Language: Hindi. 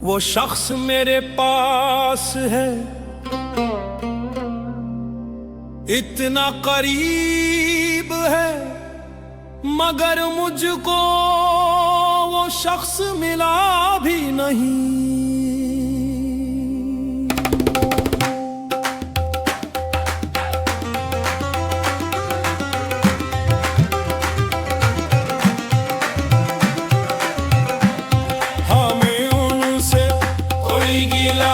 वो शख्स मेरे पास है, इतना करीब है, मगर मुझको वो शख्स मिला भी नहीं। हमें उनसे कोई गिला